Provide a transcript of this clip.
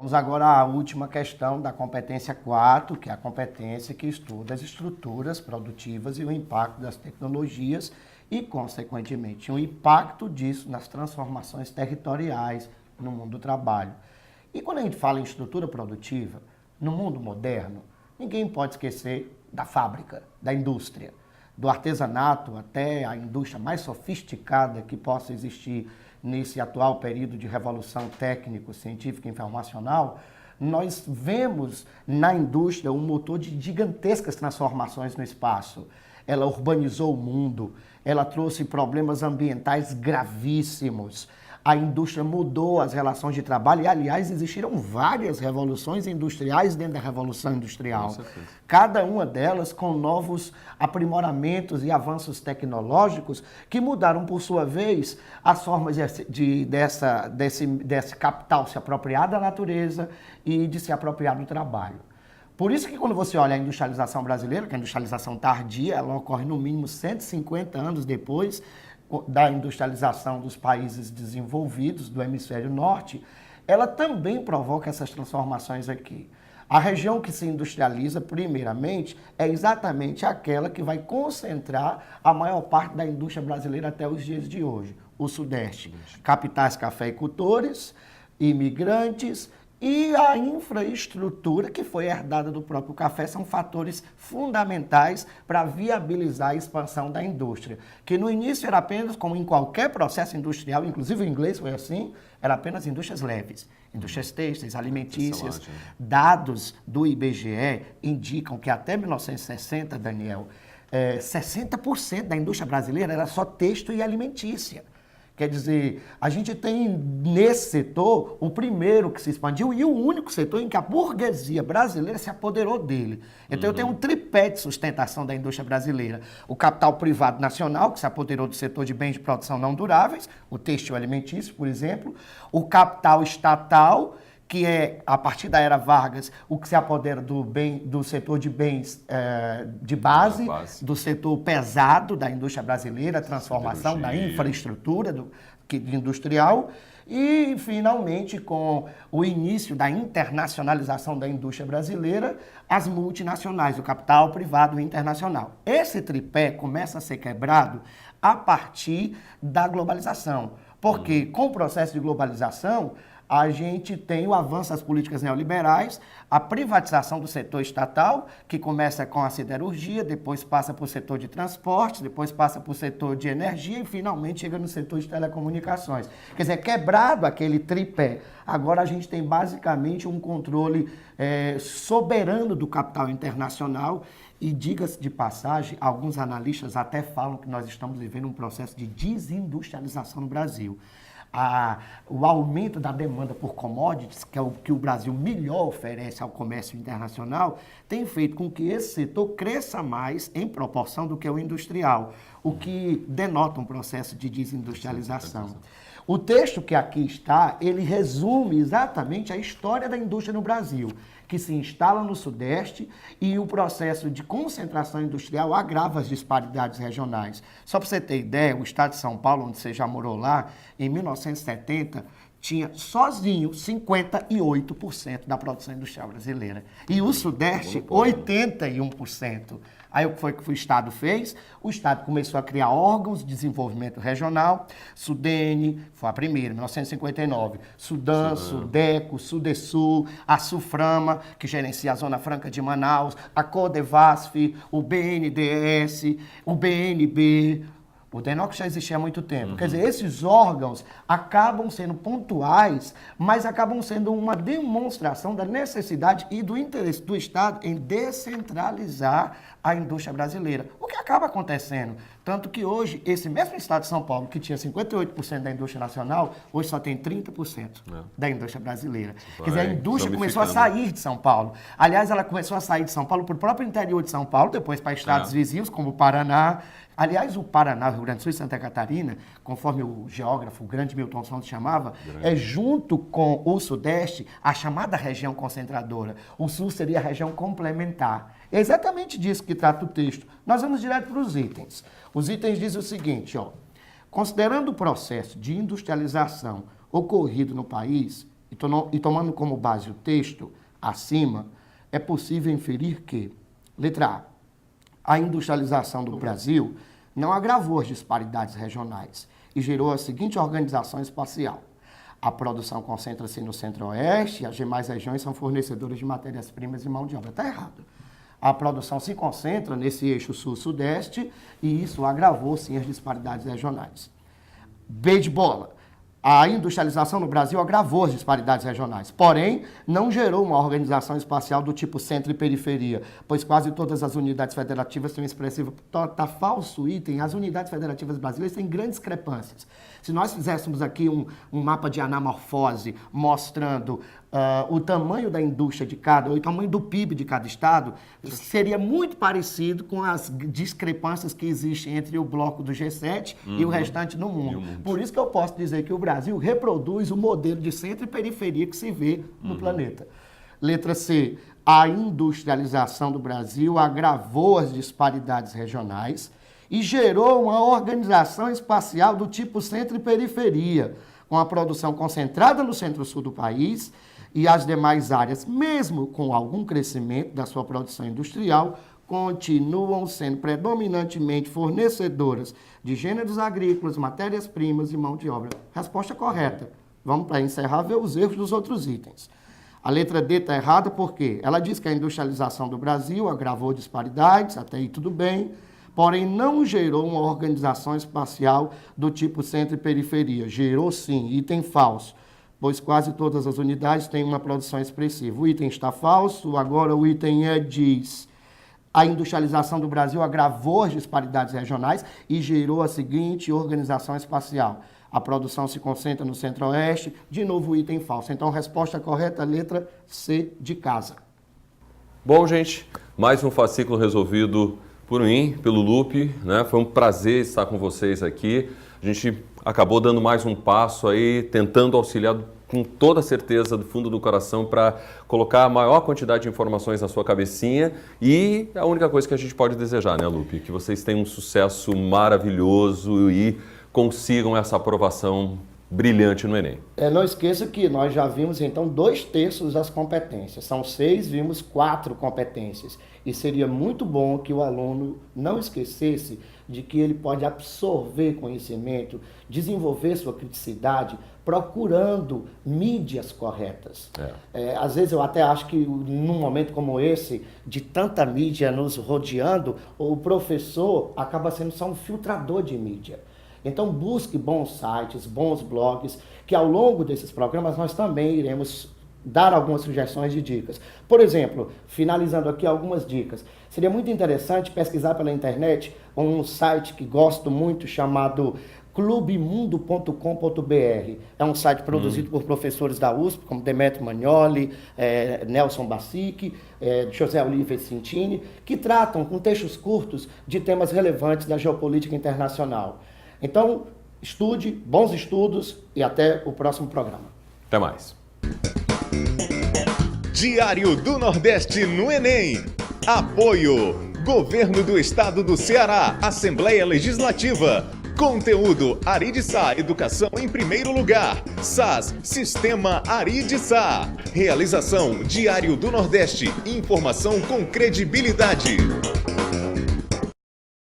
Vamos agora à última questão da competência 4, que é a competência que estuda as estruturas produtivas e o impacto das tecnologias e, consequentemente, o impacto disso nas transformações territoriais no mundo do trabalho. E quando a gente fala em estrutura produtiva, no mundo moderno, ninguém pode esquecer da fábrica, da indústria, do artesanato até a indústria mais sofisticada que possa existir nesse atual período de revolução técnico, científica e informacional. Nós vemos na indústria um motor de gigantescas transformações no espaço. Ela urbanizou o mundo, ela trouxe problemas ambientais gravíssimos. A indústria mudou as relações de trabalho e, aliás, existiram várias revoluções industriais dentro da Revolução Industrial. Cada uma delas com novos aprimoramentos e avanços tecnológicos que mudaram, por sua vez, as formas desse capital se apropriar da natureza e de se apropriar do trabalho. Por isso que quando você olha a industrialização brasileira, que é a industrialização tardia, ela ocorre no mínimo 150 anos depois da industrialização dos países desenvolvidos do hemisfério norte, ela também provoca essas transformações aqui. A região que se industrializa, primeiramente, é exatamente aquela que vai concentrar a maior parte da indústria brasileira até os dias de hoje, o Sudeste. Capitais cafeicultores, imigrantes e a infraestrutura que foi herdada do próprio café são fatores fundamentais para viabilizar a expansão da indústria, que no início era apenas, como em qualquer processo industrial, inclusive o inglês foi assim, era apenas indústrias leves, indústrias têxteis, alimentícias. Dados do IBGE indicam que até 1960, Daniel, 60% da indústria brasileira era só têxtil e alimentícia. Quer dizer, a gente tem nesse setor o primeiro que se expandiu e o único setor em que a burguesia brasileira se apoderou dele. Então eu tenho um tripé de sustentação da indústria brasileira. O capital privado nacional, que se apoderou do setor de bens de produção não duráveis, o têxtil alimentício, por exemplo. O capital estatal, que é, a partir da era Vargas, o que se apodera do setor de bens de base, do setor pesado da indústria brasileira, a transformação da infraestrutura industrial, e, finalmente, com o início da internacionalização da indústria brasileira, as multinacionais, o capital privado internacional. Esse tripé começa a ser quebrado a partir da globalização, porque, com o processo de globalização, a gente tem o avanço das políticas neoliberais, a privatização do setor estatal, que começa com a siderurgia, depois passa para o setor de transportes, depois passa para o setor de energia e finalmente chega no setor de telecomunicações. Quer dizer, quebrado aquele tripé, agora a gente tem basicamente um controle soberano do capital internacional e, diga-se de passagem, alguns analistas até falam que nós estamos vivendo um processo de desindustrialização no Brasil. O aumento da demanda por commodities, que é o que o Brasil melhor oferece ao comércio internacional, tem feito com que esse setor cresça mais em proporção do que o industrial, o que denota um processo de desindustrialização. O texto que aqui está, ele resume exatamente a história da indústria no Brasil, que se instala no Sudeste e o processo de concentração industrial agrava as disparidades regionais. Só para você ter ideia, o estado de São Paulo, onde você já morou lá, em 1970, tinha sozinho 58% da produção industrial brasileira. E o Sudeste, 81%. Aí o que foi que o Estado fez? O Estado começou a criar órgãos de desenvolvimento regional. Sudene, foi a primeira, em 1959. Sudan, Sudeco, Sudesul, a Suframa, que gerencia a Zona Franca de Manaus, a Codevasf, o BNDES, o BNB... O DENOC já existia há muito tempo. Quer dizer, esses órgãos acabam sendo pontuais, mas acabam sendo uma demonstração da necessidade e do interesse do Estado em descentralizar a indústria brasileira. O que acaba acontecendo? Tanto que hoje, esse mesmo Estado de São Paulo, que tinha 58% da indústria nacional, hoje só tem 30% da indústria brasileira. Quer dizer, a indústria começou a sair de São Paulo. Aliás, ela começou a sair de São Paulo para o próprio interior de São Paulo, depois para estados vizinhos, como o Paraná. Aliás, o Paraná, o Rio Grande do Sul e Santa Catarina, conforme o geógrafo, o grande Milton Santos chamava, é junto com o Sudeste a chamada região concentradora. O Sul seria a região complementar. É exatamente disso que trata o texto. Nós vamos direto para os itens. Os itens dizem o seguinte, considerando o processo de industrialização ocorrido no país, E tomando como base o texto acima, é possível inferir que, letra A industrialização do Brasil não agravou as disparidades regionais e gerou a seguinte organização espacial. A produção concentra-se no centro-oeste e as demais regiões são fornecedoras de matérias-primas e mão de obra. Está errado. A produção se concentra nesse eixo sul-sudeste e isso agravou, sim, as disparidades regionais. B de bola. A industrialização no Brasil agravou as disparidades regionais, porém, não gerou uma organização espacial do tipo centro e periferia, pois quase todas as unidades federativas têm uma expressiva... Tá falso item, as unidades federativas brasileiras têm grandes discrepâncias. Se nós fizéssemos aqui um mapa de anamorfose mostrando o tamanho da indústria de cada, ou o tamanho do PIB de cada estado, seria muito parecido com as discrepâncias que existem entre o bloco do G7 e o restante do mundo. Por isso que eu posso dizer que o Brasil reproduz o modelo de centro e periferia que se vê no planeta. Letra C. A industrialização do Brasil agravou as disparidades regionais e gerou uma organização espacial do tipo centro e periferia, com a produção concentrada no centro-sul do país e as demais áreas, mesmo com algum crescimento da sua produção industrial, continuam sendo predominantemente fornecedoras de gêneros agrícolas, matérias-primas e mão de obra. Resposta correta. Vamos para encerrar ver os erros dos outros itens. A letra D está errada porque ela diz que a industrialização do Brasil agravou disparidades, até aí tudo bem, porém não gerou uma organização espacial do tipo centro e periferia. Gerou sim, item falso, pois quase todas as unidades têm uma produção expressiva. O item está falso, agora o item diz: a industrialização do Brasil agravou as disparidades regionais e gerou a seguinte organização espacial. A produção se concentra no centro-oeste, de novo o item falso. Então, resposta correta, letra C de casa. Bom, gente, mais um fascículo resolvido por mim, pelo Lupe, né? Foi um prazer estar com vocês aqui. A gente acabou dando mais um passo aí, tentando auxiliar com toda certeza do fundo do coração para colocar a maior quantidade de informações na sua cabecinha, e a única coisa que a gente pode desejar, né, Lupe? Que vocês tenham um sucesso maravilhoso e consigam essa aprovação brilhante no Enem. Não esqueça que nós já vimos, então, 2/3 das competências. São 6, vimos 4 competências. E seria muito bom que o aluno não esquecesse de que ele pode absorver conhecimento, desenvolver sua criticidade, procurando mídias corretas. Às vezes eu até acho que num momento como esse, de tanta mídia nos rodeando, o professor acaba sendo só um filtrador de mídia. Então busque bons sites, bons blogs, que ao longo desses programas nós também iremos dar algumas sugestões de dicas. Por exemplo, finalizando aqui algumas dicas, seria muito interessante pesquisar pela internet um site que gosto muito chamado clubemundo.com.br. É um site produzido por professores da USP, como Demetrio Magnoli, Nelson Bassic, José Oliveira Cintini, que tratam com textos curtos de temas relevantes da geopolítica internacional. Então, estude, bons estudos e até o próximo programa. Até mais. Diário do Nordeste no Enem. Apoio: Governo do Estado do Ceará, Assembleia Legislativa. Conteúdo: Aridsa, educação em primeiro lugar. SAS, Sistema Aridsa. Realização: Diário do Nordeste, informação com credibilidade.